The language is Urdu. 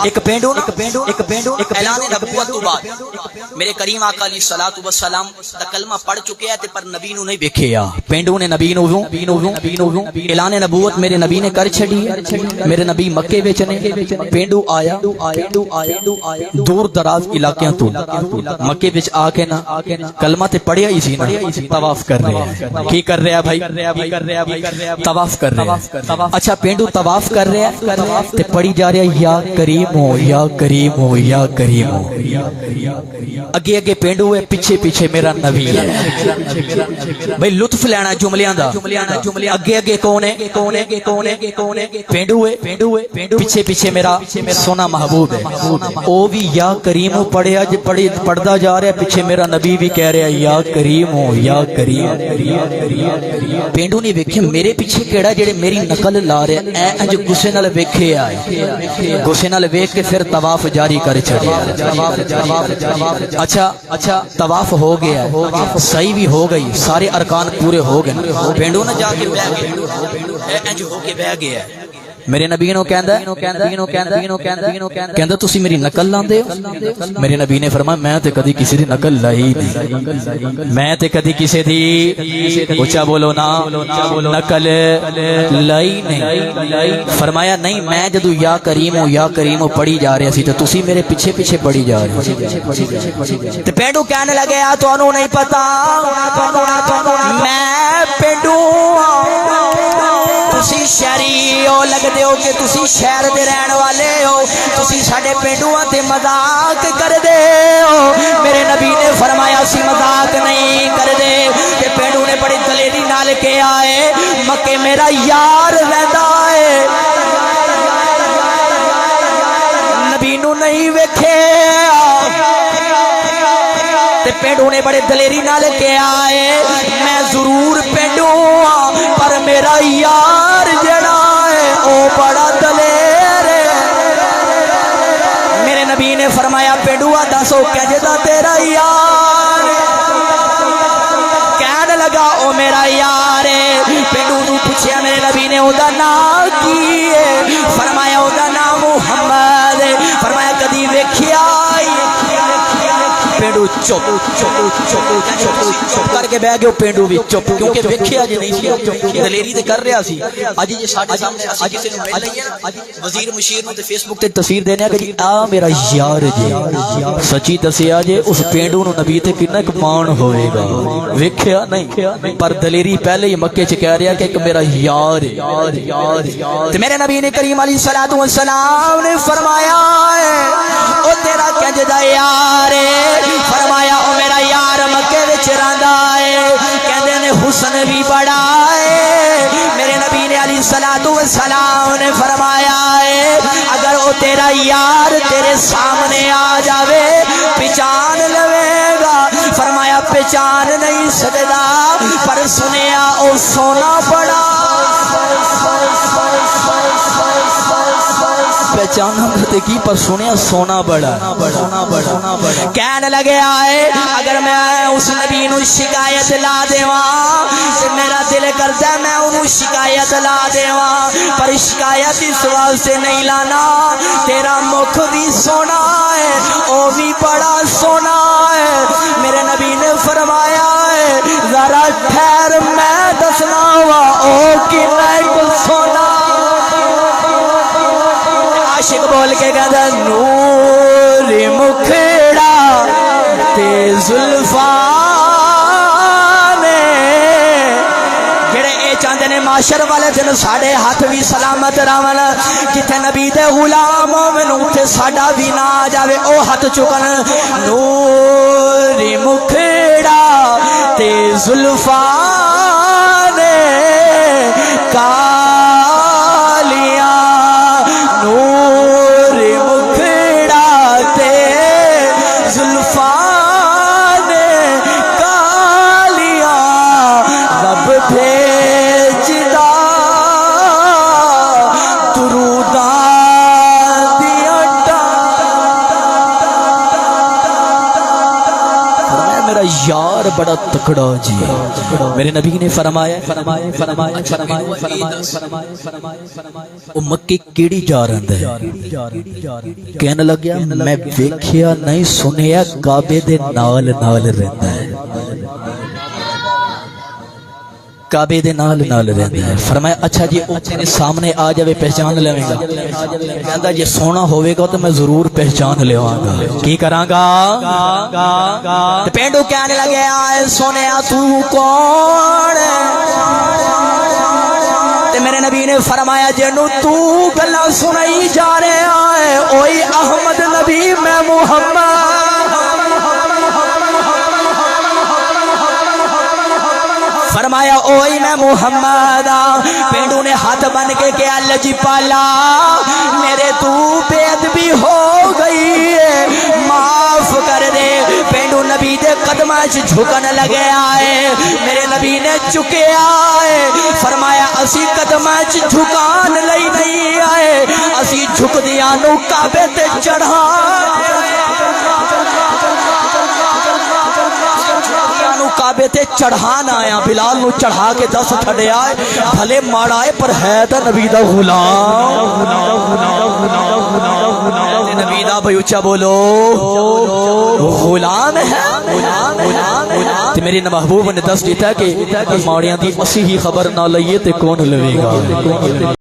ایک پینڈو اعلان نبوت تو بعد میرے کریم آقا علیہ الصلوۃ والسلام دا کلمہ پڑھ چکے ہیں تے پر نبی نو نہیں ویکھیا. پینڈو نے نبی نو اعلان نبوت میرے نبی نے کر چھڈی. میرے نبی مکے وچ نے. پینڈو آیا دور دراز علاقیاں تو مکے وچ آ کے نا کلمہ تے پڑھیا ہی سی نا. طواف کر رہے ہیں. کی کر رہا بھائی؟ طواف کر رہے ہیں. اچھا پینڈو طواف کر رہے ہیں تے پڑھی جا رہا ہے یا کریم ہو یا کریم ہو یا کریم ہو. اگے اگے پینڈو ہے, پیچھے پیچھے میرا نبی ہے. بھائی لطف لینا جملیاں دا. اگے اگے کون ہے؟ پینڈو ہے. پیچھے پیچھے میرا سونا محبوب ہے. او بھی یا کریم ہو پڑھدا جا رہا ہے. پیچھے میرا نبی بھی کہہ رہا ہے یا کریم ہو یا کریم. پینڈو نے ویکھے میرے پیچھے کیڑا جڑے میری نقل لا رہے اے انج غصے نال ویکھے آئے. غصے نال ویکھ کے پھر طواف جاری کر چھڑیا. اچھا طواف ہو گیا, صحیح بھی ہو گئی, سارے ارکان پورے ہو گئے. پینڈو نہ جا کے بیٹھ گیا, انج ہو کے بیٹھ گیا. میرے نبی نو کہندا تسی میری نقل لاندے ہو. میرے نبی نے فرمایا میں تے کدی کسی دی نقل لائی نہیں. میں تے کدی کسی دی اونچا بولو نا نقل لائی نہیں. فرمایا نہیں میں جدو یا کریم ہو پڑھی جا رہے سی تے تسی میرے پیچھے پیچھے پڑھی جا رہے. تے پینڈو کہنے لگے تانوں نہیں پتا میں پینڈو تسی شہری ہو لگدے ہو کہ تسی شہر دے رہن والے ہو. تسی ساڈے پینڈواں تے مذاق کردے ہو. میرے نبی نے فرمایا سی مذاق نہیں کردے. تے پینڈو نے بڑی دلیری نال کے آئے مکے میرا یار رہندا ہے. نبی نو نہیں ویکھے. تے پینڈو نے بڑے دلیری نال کے آئے میں ضرور پینڈو ہاں پر میرا یار جڑا ہے او بڑا دلیر ہے. میرے نبی نے فرمایا پینڈوا دسو کہجدا تیرا یار. کہنے لگا او میرا یار ہے. پینڈو نو پوچھیا میرے نبی نے او دا نام کی ہے. فرمایا او دا نام محمد ہے. فرمایا کدی ویکھیا پینڈو چپ کر کے بہ گئے. پینڈو بھی چپ کیونکہ ویکھیا جی نہیں سی, دلیری تے کر رہا سی. اج جی ساڈے سامنے اج کسے نوں مل لئی ہے وزیر مشیر نوں تے فیس بک تے تصویر دینے کہ جی آ میرا یار جی. سچی دسیا جے اس پینڈو نوں نبی تے کتنا ایک مان ہوئے گا. ویکھیا نہیں پر دلیری پہلے ہی مکے چ کہہ رہا کہ ایک میرا یار ہے. تے میرے نبی نے کریم علیہ الصلوۃ والسلام نے فرمایا او تیرا کہجدا یار ہے. فرمایا او میرا یار مکے وچ رہندا ہے. کہندے نے حسن بھی بڑا ہے. میرے نبی نے علیہ الصلوۃ والسلام نے فرمایا ہے اگر او تیرا یار تیرے سامنے آ جاوے پہچان لوے گا. فرمایا پہچان نہیں سکدا پر سنیا او سونا بڑا. پہچانا کرتے کی پر سنیا سونا بڑا. کہنے لگے آئے اگر میں اس نبی نو شکایت لا دیواں کہ میرا دل کرتا ہے میں انہوں شکایت لا دیواں پر شکایت اس واسطے نہیں لانا تیرا مکھ بھی سونا ہے او بھی بڑا سونا ہے. میرے نبی نے فرمایا ہے ذرا ٹھہر میں دسنا وا او کتنا سونا. عاشق بول کے کہتا نور مکھڑا تے زلفاں نے جڑے اے چاہتے نے معاشر والے دن ساڑے ہاتھ بھی سلامت راون جتھے نبی دے غلام ہوون اوتھے ساڈا بھی نہ آ جاوے او ہاتھ چکن. نور مکھڑا تے زلفاں نے یار بڑا تکڑا جی. میرے نبی نے فرمایا او مکی کیڑی جا رہندا ہے. کہنے لگیا میں ویکھیا نہیں سنیا کعبے دے نال رہندا ہے. کعبے دے نال رہندا ہے. فرمایا اچھا جی او تیرے سامنے آ جاوے پہچان لویں گا؟ کہندا جے سونا ہوے گا تو میں ضرور پہچان لیواں گا. کی کراں گا؟ تے پینڈو کہنے لگے آئے سونیا تو کون؟ تے میرے نبی نے فرمایا جنو تو گلا سنائی جا رہے آئے اوہی احمد نبی میں محمد. فرمایا اوہی میں محمد. پینڈو نے ہاتھ بن کے کہ اللہ جی پالا میرے تو بے ادبی ہو گئی ہے معاف کر دے. پینڈو نبی دے قدماں چ جھکن لگے آئے. میرے نبی نے چکے آئے. فرمایا اسی قدماں چ جھکان لئی نہیں آئے اسی جھک دیاں نو کعبے تے چڑھا کعبے تے چڑھان آیا. بلال نو چڑھا کے دس کھڑے آئے بھلے ماڑا ہے پر ہے تا نبی دا غلام. نبی دا بھائی اچھا بولو غلام ہے. میرے محبوب نے دس دیتا کہ ماڑیاں دی اسی ہی خبر نہ لئیے تے کون لوے گا.